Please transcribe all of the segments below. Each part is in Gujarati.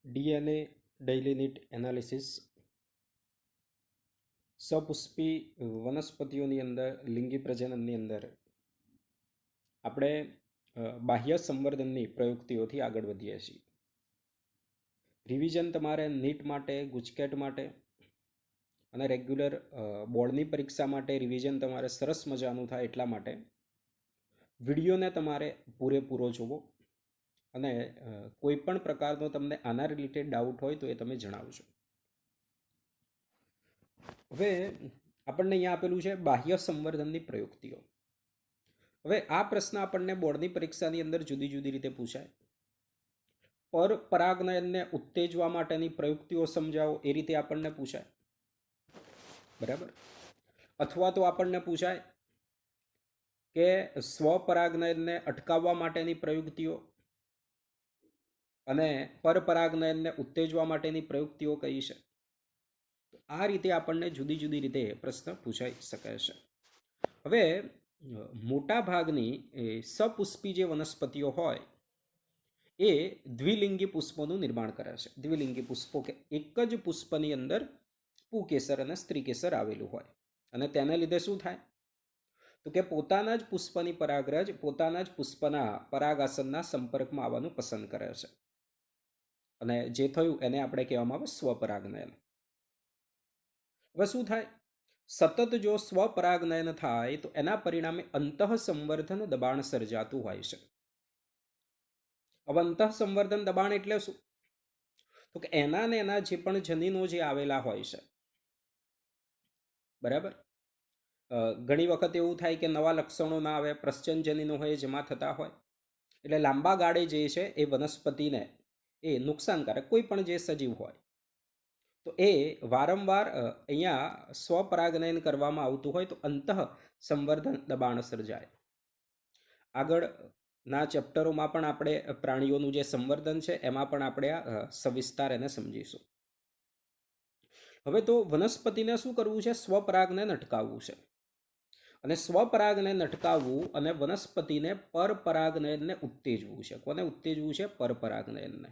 ડીએનએ ડેઇલી નીડ એનાલિસિસ સપુષ્પી વનસ્પતિઓની અંદર લિંગી પ્રજનનની અંદર આપણે બાહ્ય સંવર્ધનની પ્રયુક્તિઓથી આગળ વધીએ છીએ. રિવિઝન તમારે નીટ માટે, ગુજકેટ માટે અને રેગ્યુલર બોર્ડની પરીક્ષા માટે રિવિઝન તમારે સરસ મજાનું થાય એટલા માટે વિડીયોને તમારે પૂરેપૂરો જોવો અને કોઈ પણ પ્રકારનો તમને આના રિલેટેડ ડાઉટ હોય તો એ તમે જણાવજો. હવે આપણને અહીંયા આપેલું છે બાહ્ય સંવર્ધનની પ્રયુક્તિઓ. હવે આ પ્રશ્ન આપણને બોર્ડની પરીક્ષાની અંદર જુદી જુદી રીતે પૂછાય. પરપરાગનયનને ઉત્તેજવા માટેની પ્રયુક્તિઓ સમજાવો એ રીતે આપણને પૂછાય, બરાબર. અથવા તો આપણને પૂછાય કે સ્વપરાગનયનને અટકાવવા માટેની પ્રયુક્તિઓ અને પરપરાગનયનને ઉત્તેજવા માટેની પ્રયુક્તિઓ કઈ છે. આ રીતે આપણને જુદી જુદી રીતે પ્રશ્ન પૂછાઈ શકે છે. હવે મોટા ભાગની સપુષ્પી જે વનસ્પતિઓ હોય એ દ્વિલિંગી પુષ્પોનું નિર્માણ કરે છે. દ્વિલિંગી પુષ્પો કે એક જ પુષ્પની અંદર પુકેસર અને સ્ત્રીકેસર આવેલું હોય અને તેને લીધે શું થાય તો કે પોતાના જ પુષ્પની પરાગરજ પોતાના જ પુષ્પના પરાગાસનના સંપર્કમાં આવવાનું પસંદ કરે છે અને જે થયું એને આપણે કહેવામાં આવે સ્વપરાગનયન. હવે શું થાય, સતત જો સ્વપરાગનયન થાય તો એના પરિણામે અંતઃસંવર્ધન દબાણ સર્જાતું હોય છે. હવે અંતઃસંવર્ધન દબાણ એટલે શું તો કે એના ને એના જે પણ જનીનો જે આવેલા હોય છે, બરાબર. ઘણી વખત એવું થાય કે નવા લક્ષણો ના આવે, પ્રશ્ચન જનીનો હોય જમા થતા હોય એટલે લાંબા ગાળે જે છે એ વનસ્પતિને એ નુકસાનકારક કોઈ પણ જે સજીવ હોય તો એ વારંવાર અહીંયા સ્વપરાગનયન કરવામાં આવતું હોય તો અંતઃ સંવર્ધન દબાણ સર્જાય. આગળના ચેપ્ટરોમાં પણ આપણે પ્રાણીઓનું જે સંવર્ધન છે એમાં પણ આપણે સવિસ્તાર એને સમજીશું. હવે તો વનસ્પતિને શું કરવું છે, સ્વપરાગનયન અટકાવવું છે અને સ્વપરાગનયન અટકાવવું અને વનસ્પતિને પરપરાગનયનને ઉત્તેજવું છે. કોને ઉત્તેજવું છે? પરપરાગનયનને.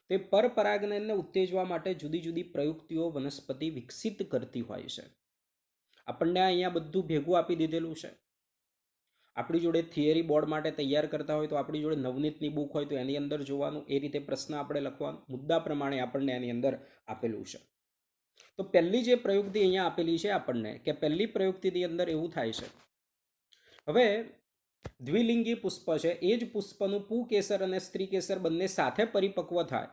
તે પરપરાગનયનને ઉત્તેજવા માટે જુદી જુદી પ્રયુક્તિઓ વનસ્પતિ વિકસિત કરતી હોય છે. આપણને અહીંયા બધું ભેગું આપી દીધેલું છે. આપણી જોડે થિયરી બોર્ડ માટે તૈયાર કરતા હોય તો આપણી જોડે નવનીતની બુક હોય તો એની અંદર જોવાનું, એ રીતે પ્રશ્ન આપણે લખવાનું, મુદ્દા પ્રમાણે આપણને એની અંદર આપેલું છે. તો પહેલી જે પ્રયુક્તિ અહીંયા આપેલી છે આપણને કે પહેલી પ્રયુક્તિની અંદર એવું થાય છે, હવે દ્વિલિંગી પુષ્પ છે એ જ પુષ્પનું પુકેસર અને સ્ત્રીકેસર બંને સાથે પરિપક્વ થાય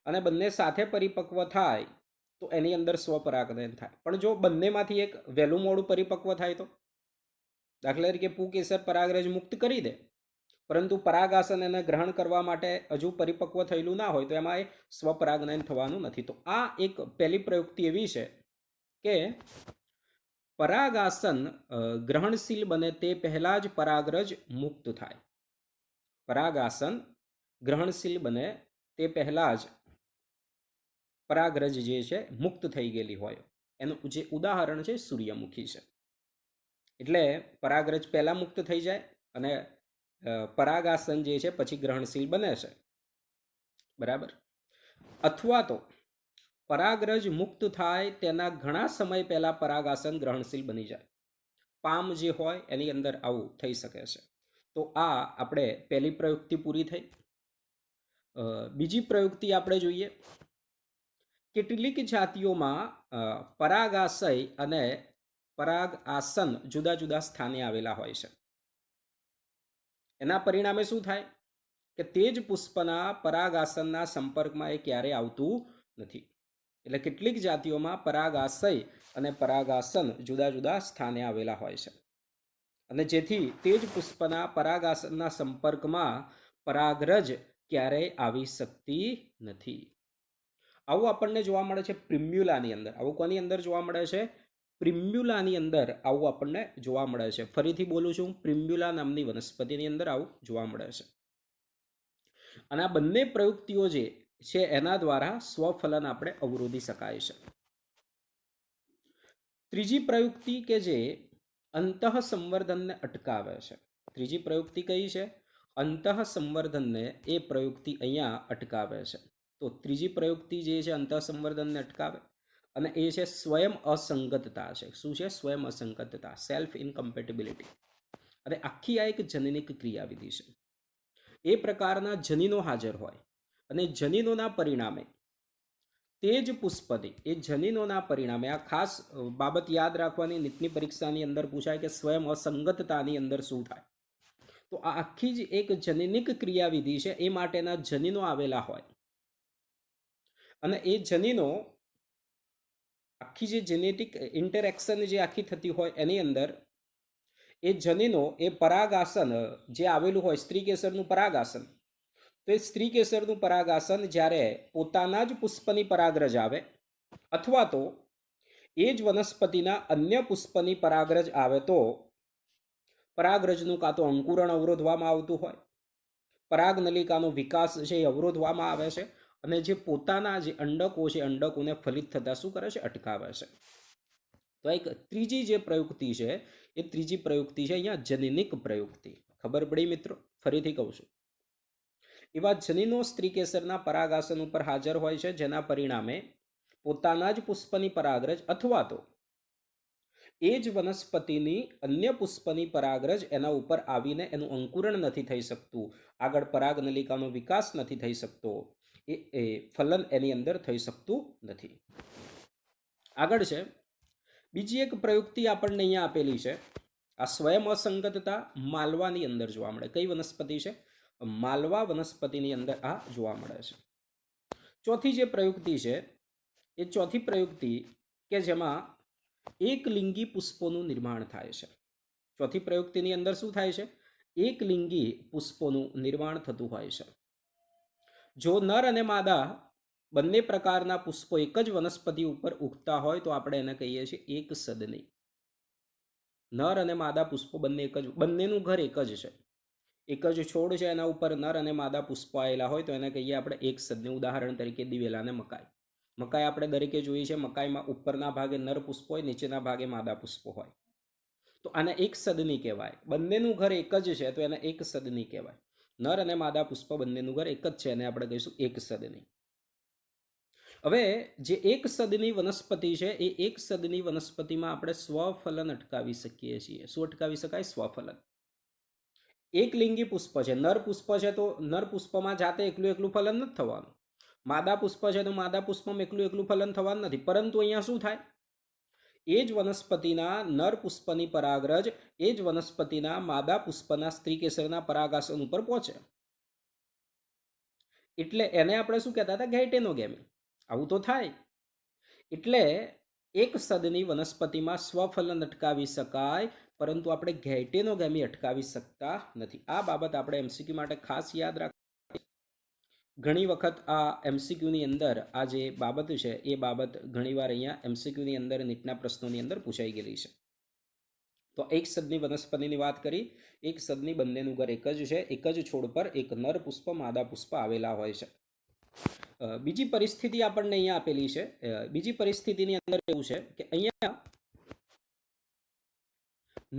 અને બંને સાથે પરિપક્વ થાય તો એની અંદર સ્વપરાગનયન થાય. પણ જો બંનેમાંથી એક વહેલું મોડું પરિપક્વ થાય તો દાખલા તરીકે પુકેસર પરાગરજ મુક્ત કરી દે પરંતુ પરાગાસન એને ગ્રહણ કરવા માટે હજુ પરિપક્વ થયેલું ના હોય તો એમાં એ સ્વપરાગનયન થવાનું નથી. તો આ એક પહેલી પ્રયુક્તિ એવી છે કે પરાગાસન ગ્રહણશીલ બને તે પહેલા જ પરાગરજ મુક્ત થાય. પરાગાસન ગ્રહણશીલ બને તે પહેલા જ પરાગરજ જે છે મુક્ત થઈ ગયેલી હોય. એનું જે ઉદાહરણ છે સૂર્યમુખી છે. એટલે પરાગરજ પહેલા મુક્ત થઈ જાય અને પરાગાસન જે છે પછી ગ્રહણશીલ બને છે, બરાબર. અથવા તો પરાગરજ મુક્ત થાય તેના ઘણા સમય પહેલા પરાગાસન ગ્રહણશીલ બની જાય. પામ જે હોય એની અંદર આવું થઈ શકે છે. તો આ આપણે પહેલી પ્રયુક્તિ પૂરી થઈ. બીજી પ્રયુક્તિ આપણે જોઈએ. કેટલીક જાતિઓમાં પરાગાશય અને પરાગ આસન જુદા જુદા સ્થાને આવેલા હોય છે. એના પરિણામે શું થાય કે તે જ પુષ્પના પરાગાસનના સંપર્કમાં એ ક્યારે આવતું નથી. એટલે કેટલીક જાતિઓમાં પરાગાશય અને પરાગાસન જુદા જુદા સ્થાને આવેલા હોય છે અને જેથી તે જ પુષ્પના પરાગાસનના સંપર્કમાં પરાગરજ ક્યારેય આવી શકતી નથી. આવું આપણને જોવા મળે છે પ્રિમ્યુલાની અંદર. આવું કોની અંદર જોવા મળે છે? પ્રિમ્યુલાની અંદર આવું આપણને જોવા મળે છે. ફરીથી બોલું છું, પ્રિમ્યુલા નામની વનસ્પતિની અંદર આવું જોવા મળે છે. અને આ બંને પ્રયુક્તિઓ જે છે એના દ્વારા સ્વફલન આપણે અવરોધી શકાય છે. ત્રીજી પ્રયુક્તિ કે જે અંતઃસંવર્ધનને અટકાવે છે. ત્રીજી પ્રયુક્તિ કઈ છે? અંતઃસંવર્ધનને એ પ્રયુક્તિ અહીંયા અટકાવે છે. તો ત્રીજી પ્રયુક્તિ જે છે અંતઃસંવર્ધનને અટકાવે, અને એ છે સ્વયં અસંગતતા છે. શું છે? સ્વયં અસંગતતા, સેલ્ફ ઇનકમ્પેટેબિલિટી. અને આખી આ એક જનનિક ક્રિયાવિધિ છે. એ પ્રકારના જનીનો હાજર હોય અને જનીનોના પરિણામે તે જ પુષ્પની, એ જનીનોના પરિણામે, આ ખાસ બાબત યાદ રાખવાની, નીટની પરીક્ષાની અંદર પૂછાય કે સ્વયં અસંગતતાની અંદર શું થાય. તો આ આખી જ એક જનનિક ક્રિયાવિધિ છે. એ માટેના જનીનો આવેલા હોય અને એ જનીનો, આખી જે જેનેટિક ઇન્ટરેક્શન જે આખી થતી હોય એની અંદર એ જનીનો, એ પરાગાસન જે આવેલું હોય, સ્ત્રી કેસરનું પરાગાસન, તો એ સ્ત્રી કેસરનું પરાગાસન જ્યારે પોતાના જ પુષ્પની પરાગરજ આવે અથવા તો એ જ વનસ્પતિના અન્ય પુષ્પની પરાગરજ આવે તો પરાગરજનું કાં તો અંકુરણ અવરોધવામાં આવતું હોય, પરાગનલિકાનો વિકાસ છે એ અવરોધવામાં આવે છે, અને જે પોતાના જે અંડકો છે અંડકોને ફલિત થતા શું કરે છે? અટકાવે છે. તો એક ત્રીજી જે પ્રયુક્તિ છે એ ત્રીજી પ્રયુક્તિ છે અહીંયા જનનિક પ્રયુક્તિ. ખબર પડી મિત્રો? ફરીથી કહું છું. એવા જનીનો સ્ત્રી કેસરના પરાગાસન ઉપર હાજર હોય છે, જેના પરિણામે પોતાના જ પુષ્પની પરાગરજ અથવા તો એ જ વનસ્પતિની અન્ય પુષ્પની પરાગરજ એના ઉપર આવીને એનું અંકુરણ નથી થઈ શકતું, આગળ પરાગનલિકાનો વિકાસ નથી થઈ શકતો, એ ફલન એની અંદર થઈ શકતું નથી. આગળ છે બીજી એક પ્રયુક્તિ આપણને અહીંયા આપેલી છે. આ સ્વયં અસંગતતા માલવાની અંદર જોવા મળે. કઈ વનસ્પતિ છે? માલવા વનસ્પતિની અંદર આ જોવા મળે છે. ચોથી જે પ્રયુક્તિ છે એ ચોથી પ્રયુક્તિ કે જેમાં એક લિંગી પુષ્પોનું નિર્માણ થાય છે. ચોથી પ્રયુક્તિની અંદર શું થાય છે? એક લિંગી પુષ્પોનું નિર્માણ થતું હોય છે. જો નર અને માદા બંને પ્રકારના પુષ્પો એક જ વનસ્પતિ ઉપર ઉગતા હોય તો આપણે એને કહીએ છીએ એક સદની. નર અને માદા પુષ્પો બંને એક જ, બંનેનું ઘર એક જ છે, એક જ છોડ છે, એના ઉપર નર અને માદા પુષ્પો આવેલા હોય તો એને કહીએ આપણે એક સદની. ઉદાહરણ તરીકે દિવેલા અને મકાઈ. મકાઈ આપણે દરેકે જોઈએ છે, મકાઈમાં ઉપરના ભાગે નર પુષ્પો હોય, નીચેના ભાગે માદા પુષ્પો હોય, તો આને એક સદની કહેવાય. બંનેનું ઘર એક જ છે તો એને એક સદની કહેવાય. નર અને માદા પુષ્પ બંનેનું ઘર એક જ છે, એને આપણે કહીશું એક સદની. હવે જે એક સદની વનસ્પતિ છે એ એક સદની વનસ્પતિમાં આપણે સ્વફલન અટકાવી શકીએ છીએ. શું અટકાવી શકાય? સ્વફલન. એક લિંગી પુષ્પ છે, નર પુષ્પ છે તો નર પુષ્પમાં જાતે એકલું એકલું ફલન નથી થવાનું. માદા પુષ્પ છે તો માદા પુષ્પમાં એકલું એકલું ફલન થવાનું નથી. પરંતુ અહીંયા શું થાય? એ જ વનસ્પતિના નર પુષ્પની પરાગરજ એ જ વનસ્પતિના માદા પુષ્પના સ્ત્રી કેસરના પરાગાસન ઉપર પહોંચે. એટલે એને આપણે શું કહેતા હતા? ગેઇટેનોગેમી. આવું તો થાય. એટલે એક સદની વનસ્પતિમાં સ્વફલન અટકાવી શકાય, પરંતુ આપણે ગેઇટેનોગેમી અટકાવી શકતા નથી. આ બાબત આપણે એમસીક્યુ માટે ખાસ યાદ રાખવી. ઘણી વખત આ એમસીક્યુની અંદર આ જે બાબત છે એ બાબત ઘણીવાર અહીંયા એમસીક્યુની અંદર નીટના પ્રશ્નોની અંદર પૂછાઈ ગયેલી છે. તો એક સદની વનસ્પતિની વાત કરી. એક સદની બંનેનું ઘર એક જ છે, એક જ છોડ પર એક નર પુષ્પ માદા પુષ્પ આવેલા હોય છે. બીજી પરિસ્થિતિ આપણને અહીંયા આપેલી છે. બીજી પરિસ્થિતિની અંદર એવું છે કે અહીંયા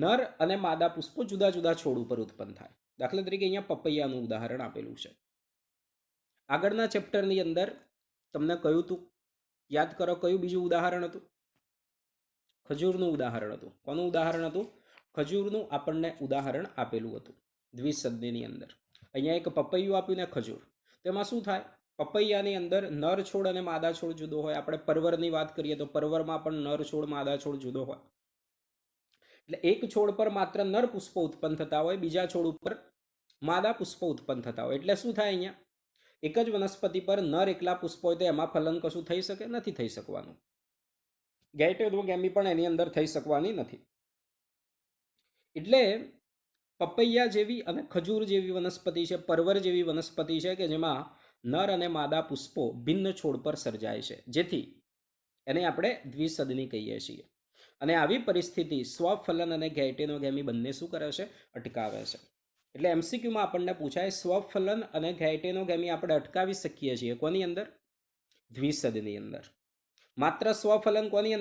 નર અને માદા પુષ્પો જુદા જુદા છોડ ઉપર ઉત્પન્ન થાય. દાખલા તરીકે અહીંયા પપૈયાનું ઉદાહરણ આપેલું છે. આગળના ચેપ્ટરની અંદર તમને કહ્યું હતું, યાદ કરો, કયું બીજું ઉદાહરણ હતું? ખજૂરનું ઉદાહરણ હતું. કોનું ઉદાહરણ હતું? ખજૂરનું આપણને ઉદાહરણ આપેલું હતું દ્વિસદનીની અંદર. અહીંયા એક પપૈયું આપ્યું ને ખજૂર. તેમાં શું થાય? પપૈયાની અંદર નર છોડ અને માદા છોડ જુદો હોય. આપણે પરવરની વાત કરીએ તો પરવરમાં પણ નર છોડ માદા છોડ જુદો હોય. એટલે એક છોડ પર માત્ર નર પુષ્પો ઉત્પન્ન થતા હોય, બીજા છોડ ઉપર માદા પુષ્પો ઉત્પન્ન થતા હોય. એટલે શું થાય? અહીંયા એક જ વનસ્પતિ પર નર એકલા પુષ્પો હોય તો એમાં ફલન કશું થઈ શકે? નથી થઈ શકવાનું. ગેઇટેનોગેમી પણ એની અંદર થઈ શકવાની નથી. એટલે પપૈયા જેવી અને ખજૂર જેવી વનસ્પતિ છે, પરવર જેવી વનસ્પતિ છે કે જેમાં નર અને માદા પુષ્પો ભિન્ન છોડ પર સર્જાય છે, જેથી એને આપણે દ્વિસદની કહીએ છીએ. અને આવી પરિસ્થિતિ સ્વફલન અને ગેઇટેનોગેમી બંને શું કરે છે? અટકાવે છે. એટલે એમસીક્યુમાં આપણને પૂછાય સ્વફલન અને ગેઇટેનોગેમી આપણે અટકાવી શકીએ છીએ કોની અંદર? દ્વિસદની અંદર. માત્ર સ્વફલન કોની અંદર?